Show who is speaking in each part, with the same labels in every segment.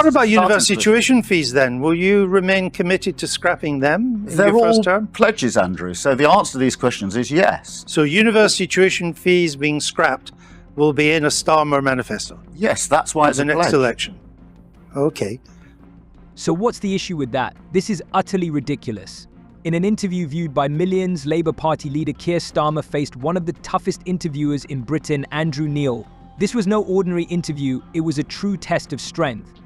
Speaker 1: What about university tuition fees then? Will you remain committed to scrapping them in your first term?
Speaker 2: They're all pledges, Andrew. So the answer to these questions is yes.
Speaker 1: So university tuition fees being scrapped will be in a Starmer manifesto?
Speaker 2: Yes, that's why it's
Speaker 1: the
Speaker 2: a
Speaker 1: next
Speaker 2: pledge.
Speaker 1: election. Okay.
Speaker 3: So what's the issue with that? This is utterly ridiculous. In an interview viewed by millions, Labour Party leader Keir Starmer faced one of the toughest interviewers in Britain, Andrew Neil. This was no ordinary interview, it was a true test of strength.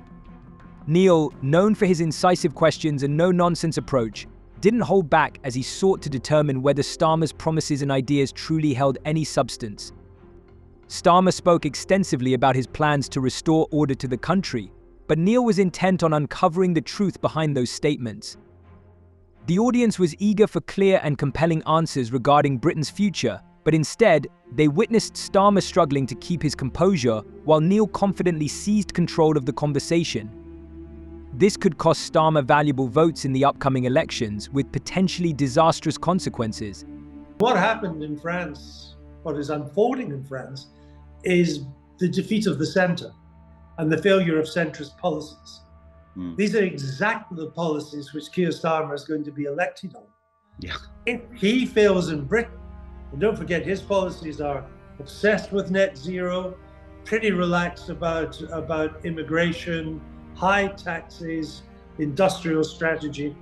Speaker 3: Neil, known for his incisive questions and no-nonsense approach, didn't hold back as he sought to determine whether Starmer's promises and ideas truly held any substance. Starmer spoke extensively about his plans to restore order to the country, but Neil was intent on uncovering the truth behind those statements. The audience was eager for clear and compelling answers regarding Britain's future, but instead, they witnessed Starmer struggling to keep his composure while Neil confidently seized control of the conversation. This could cost Starmer valuable votes in the upcoming elections, with potentially disastrous consequences.
Speaker 4: What happened in France, what is unfolding in France, is the defeat of the centre and the failure of centrist policies. These are exactly the policies which Keir Starmer is going to be elected on.
Speaker 2: Yeah.
Speaker 4: If he fails in Britain, and don't forget his policies are obsessed with net zero, pretty relaxed about immigration, high taxes, industrial strategy,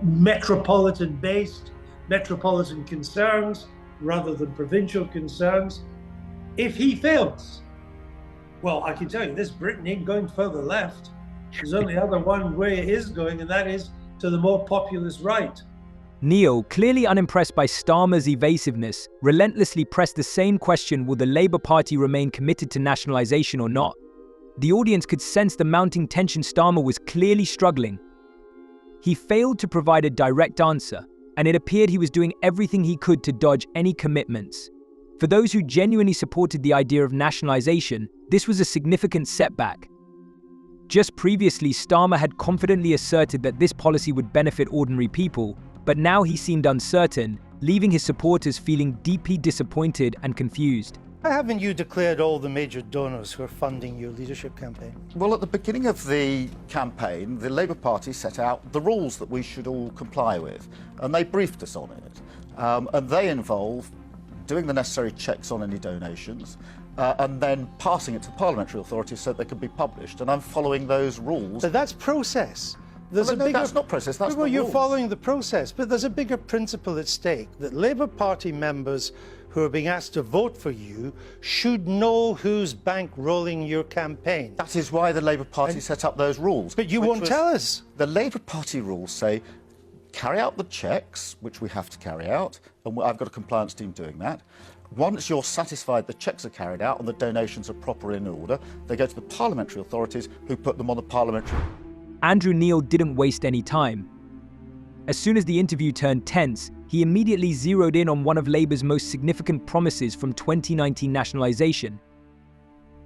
Speaker 4: metropolitan-based, metropolitan concerns rather than provincial concerns. If he fails, well, I can tell you this, Britain ain't going further left. There's only other one way it is going, and that is to the more populist right.
Speaker 3: Neil, clearly unimpressed by Starmer's evasiveness, relentlessly pressed the same question: will the Labour Party remain committed to nationalisation or not? The audience could sense the mounting tension. Starmer was clearly struggling. He failed to provide a direct answer, and it appeared he was doing everything he could to dodge any commitments. For those who genuinely supported the idea of nationalisation, this was a significant setback. Just previously, Starmer had confidently asserted that this policy would benefit ordinary people, but now he seemed uncertain, leaving his supporters feeling deeply disappointed and confused.
Speaker 1: Why haven't you declared all the major donors who are funding your leadership campaign?
Speaker 2: Well, at the beginning of the campaign, the Labour Party set out the rules that we should all comply with, and they briefed us on it. And they involve doing the necessary checks on any donations, and then passing it to the parliamentary authorities so they can be published. And I'm following those rules.
Speaker 1: But that's process.
Speaker 2: That's not process, that's
Speaker 1: well,
Speaker 2: the
Speaker 1: you're
Speaker 2: rules.
Speaker 1: following the process, but there's a bigger principle at stake, that Labour Party members who are being asked to vote for you should know who's bankrolling your campaign.
Speaker 2: That is why the Labour Party set up those rules.
Speaker 1: But you won't tell us.
Speaker 2: The Labour Party rules say, carry out the checks, which we have to carry out, and I've got a compliance team doing that. Once you're satisfied the checks are carried out and the donations are proper in order, they go to the parliamentary authorities who put them on the parliamentary.
Speaker 3: Andrew Neil didn't waste any time. As soon as the interview turned tense, he immediately zeroed in on one of Labour's most significant promises from 2019 nationalisation.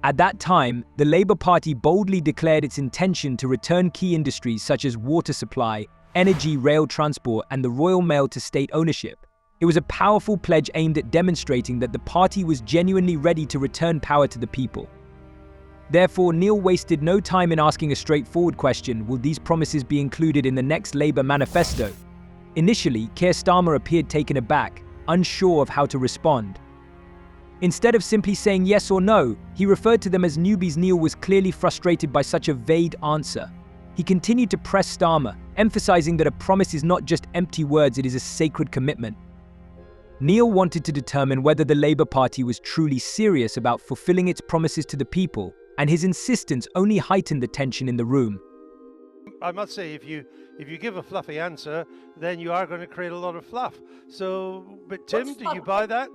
Speaker 3: At that time, the Labour Party boldly declared its intention to return key industries such as water supply, energy, rail transport, and the Royal Mail to state ownership. It was a powerful pledge aimed at demonstrating that the party was genuinely ready to return power to the people. Therefore, Neil wasted no time in asking a straightforward question: will these promises be included in the next Labour manifesto? Initially, Keir Starmer appeared taken aback, unsure of how to respond. Instead of simply saying yes or no, he referred to them as newbies. Neil was clearly frustrated by such a vague answer. He continued to press Starmer, emphasizing that a promise is not just empty words, it is a sacred commitment. Neil wanted to determine whether the Labour Party was truly serious about fulfilling its promises to the people, and his insistence only heightened the tension in the room.
Speaker 1: I must say, if you give a fluffy answer, then you are going to create a lot of fluff. So, but Tim, do you buy that?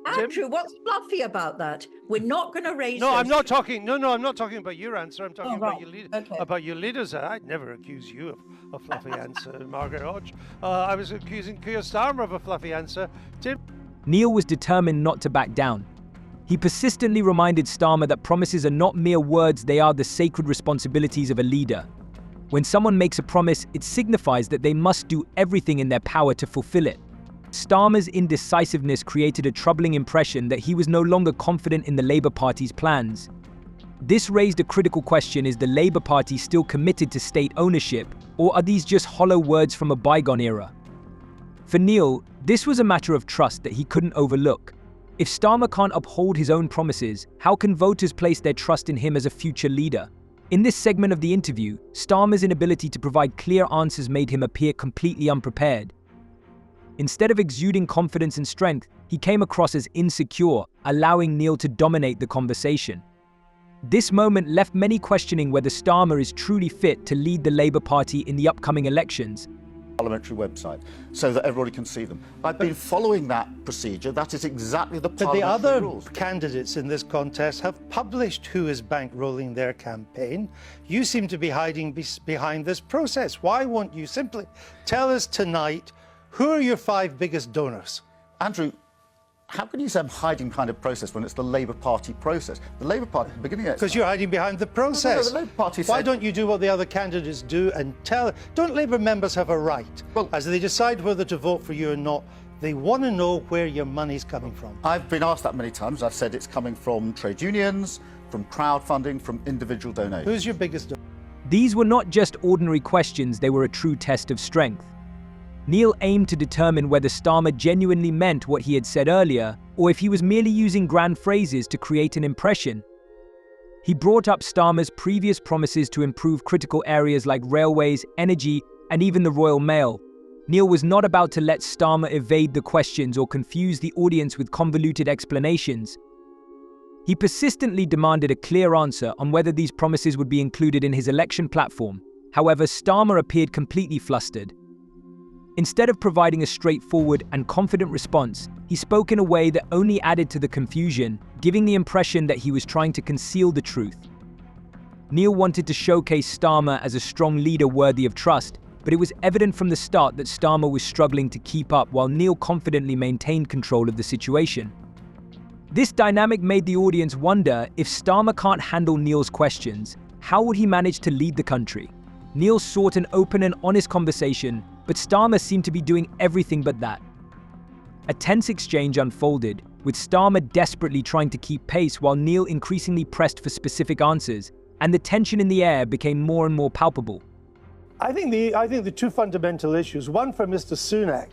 Speaker 5: Andrew, what's fluffy about that? We're not going to raise.
Speaker 1: No, I'm not talking. No, I'm not talking about your answer. I'm talking about
Speaker 5: right.
Speaker 1: your leader.
Speaker 5: Okay.
Speaker 1: About your leaders. I'd never accuse you of a fluffy answer, Margaret Hodge. I was accusing Kier Starmer of a fluffy answer. Tim.
Speaker 3: Neil was determined not to back down. He persistently reminded Starmer that promises are not mere words; they are the sacred responsibilities of a leader. When someone makes a promise, it signifies that they must do everything in their power to fulfill it. Starmer's indecisiveness created a troubling impression that he was no longer confident in the Labour Party's plans. This raised a critical question: is the Labour Party still committed to state ownership, or are these just hollow words from a bygone era? For Neil, this was a matter of trust that he couldn't overlook. If Starmer can't uphold his own promises, how can voters place their trust in him as a future leader? In this segment of the interview, Starmer's inability to provide clear answers made him appear completely unprepared. Instead of exuding confidence and strength, he came across as insecure, allowing Neil to dominate the conversation. This moment left many questioning whether Starmer is truly fit to lead the Labour Party in the upcoming elections.
Speaker 2: Parliamentary website so that everybody can see them. I've been following that procedure. That is exactly the
Speaker 1: But the
Speaker 2: parliamentary
Speaker 1: other
Speaker 2: rules.
Speaker 1: candidates in this contest have published who is bankrolling their campaign. You seem to be hiding behind this process. Why won't you simply tell us tonight who are your 5 biggest donors?
Speaker 2: Andrew, how can you say I'm hiding behind a process when it's the Labour Party process? The Labour Party, at the beginning of
Speaker 1: Because you're hiding behind the process.
Speaker 2: the Labour Party
Speaker 1: Why
Speaker 2: said-
Speaker 1: don't you do what the other candidates do and tell? Don't Labour members have a right,
Speaker 2: Well-
Speaker 1: as they decide whether to vote for you or not, they want to know where your money's coming from?
Speaker 2: I've been asked that many times. I've said it's coming from trade unions, from crowdfunding, from individual donations.
Speaker 1: Who's your biggest donor?
Speaker 3: These were not just ordinary questions, they were a true test of strength. Neil aimed to determine whether Starmer genuinely meant what he had said earlier, or if he was merely using grand phrases to create an impression. He brought up Starmer's previous promises to improve critical areas like railways, energy, and even the Royal Mail. Neil was not about to let Starmer evade the questions or confuse the audience with convoluted explanations. He persistently demanded a clear answer on whether these promises would be included in his election platform. However, Starmer appeared completely flustered. Instead of providing a straightforward and confident response, he spoke in a way that only added to the confusion, giving the impression that he was trying to conceal the truth. Neil wanted to showcase Starmer as a strong leader worthy of trust, but it was evident from the start that Starmer was struggling to keep up while Neil confidently maintained control of the situation. This dynamic made the audience wonder: if Starmer can't handle Neil's questions, how would he manage to lead the country? Neil sought an open and honest conversation, but Starmer seemed to be doing everything but that. A tense exchange unfolded, with Starmer desperately trying to keep pace while Neil increasingly pressed for specific answers, and the tension in the air became more and more palpable.
Speaker 1: I think the 2 fundamental issues, one for Mr. Sunak,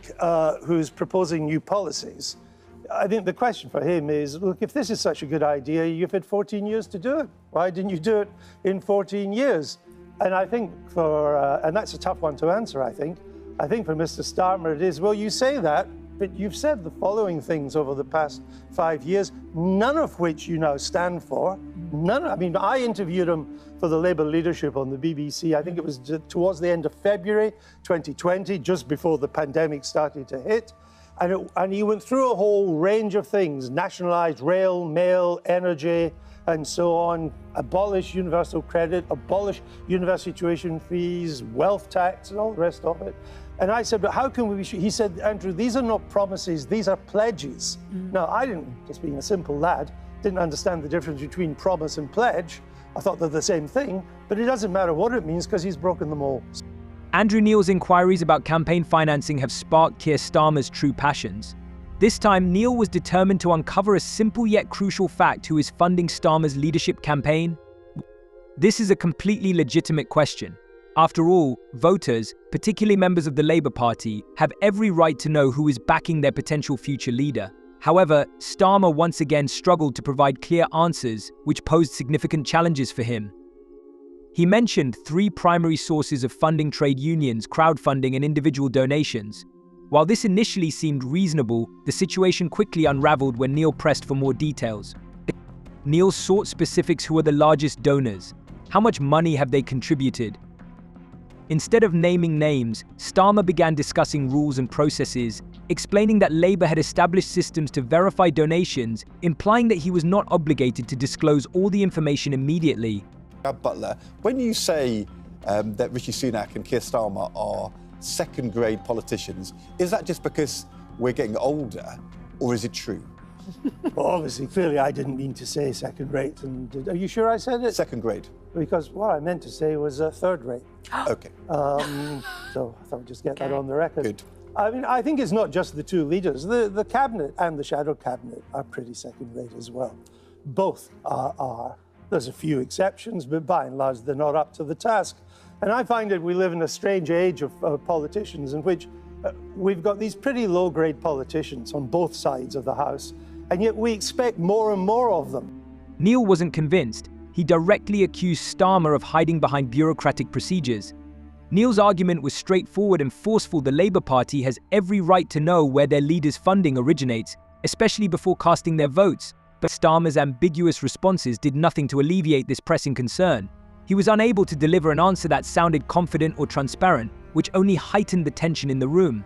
Speaker 1: who's proposing new policies. I think the question for him is, look, if this is such a good idea, you've had 14 years to do it. Why didn't you do it in 14 years? And I think and that's a tough one to answer, I think. I think for Mr. Starmer it is, well, you say that, but you've said the following things over the past 5 years, none of which you now stand for. I interviewed him for the Labour leadership on the BBC. I think it was towards the end of February 2020, just before the pandemic started to hit. And he went through a whole range of things: nationalised rail, mail, energy, and so on, abolish universal credit, abolish university tuition fees, wealth tax, and all the rest of it. And I said, but how can we? He said, Andrew, these are not promises, these are pledges. Now, I didn't, just being a simple lad, didn't understand the difference between promise and pledge. I thought they're the same thing, but it doesn't matter what it means because he's broken them all.
Speaker 3: Andrew Neil's inquiries about campaign financing have sparked Keir Starmer's true passions. This time, Neil was determined to uncover a simple yet crucial fact: who is funding Starmer's leadership campaign? This is a completely legitimate question. After all, voters, particularly members of the Labour Party, have every right to know who is backing their potential future leader. However, Starmer once again struggled to provide clear answers, which posed significant challenges for him. He mentioned 3 primary sources of funding: trade unions, crowdfunding, and individual donations. While this initially seemed reasonable, the situation quickly unraveled when Neil pressed for more details. Neil sought specifics: who are the largest donors? How much money have they contributed? Instead of naming names, Starmer began discussing rules and processes, explaining that Labour had established systems to verify donations, implying that he was not obligated to disclose all the information immediately.
Speaker 6: Butler, when you say that Rishi Sunak and Keir Starmer are second-grade politicians, is that just because we're getting older, or is it true?
Speaker 1: Well, obviously, clearly, I didn't mean to say second rate. And are you sure I said it?
Speaker 6: Second grade.
Speaker 1: Because what I meant to say was third rate.
Speaker 6: Okay.
Speaker 1: So I thought I'd just get that on the record.
Speaker 6: Good.
Speaker 1: I mean, I think it's not just the 2 leaders. The cabinet and the shadow cabinet are pretty second rate as well. Both are There's a few exceptions, but by and large, they're not up to the task. And I find that we live in a strange age of politicians in which we've got these pretty low-grade politicians on both sides of the House, and yet we expect more and more of them.
Speaker 3: Neil wasn't convinced. He directly accused Starmer of hiding behind bureaucratic procedures. Neil's argument was straightforward and forceful. The Labour Party has every right to know where their leader's funding originates, especially before casting their votes. But Starmer's ambiguous responses did nothing to alleviate this pressing concern. He was unable to deliver an answer that sounded confident or transparent, which only heightened the tension in the room.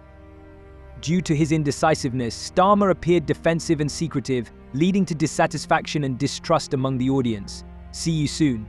Speaker 3: Due to his indecisiveness, Starmer appeared defensive and secretive, leading to dissatisfaction and distrust among the audience. See you soon.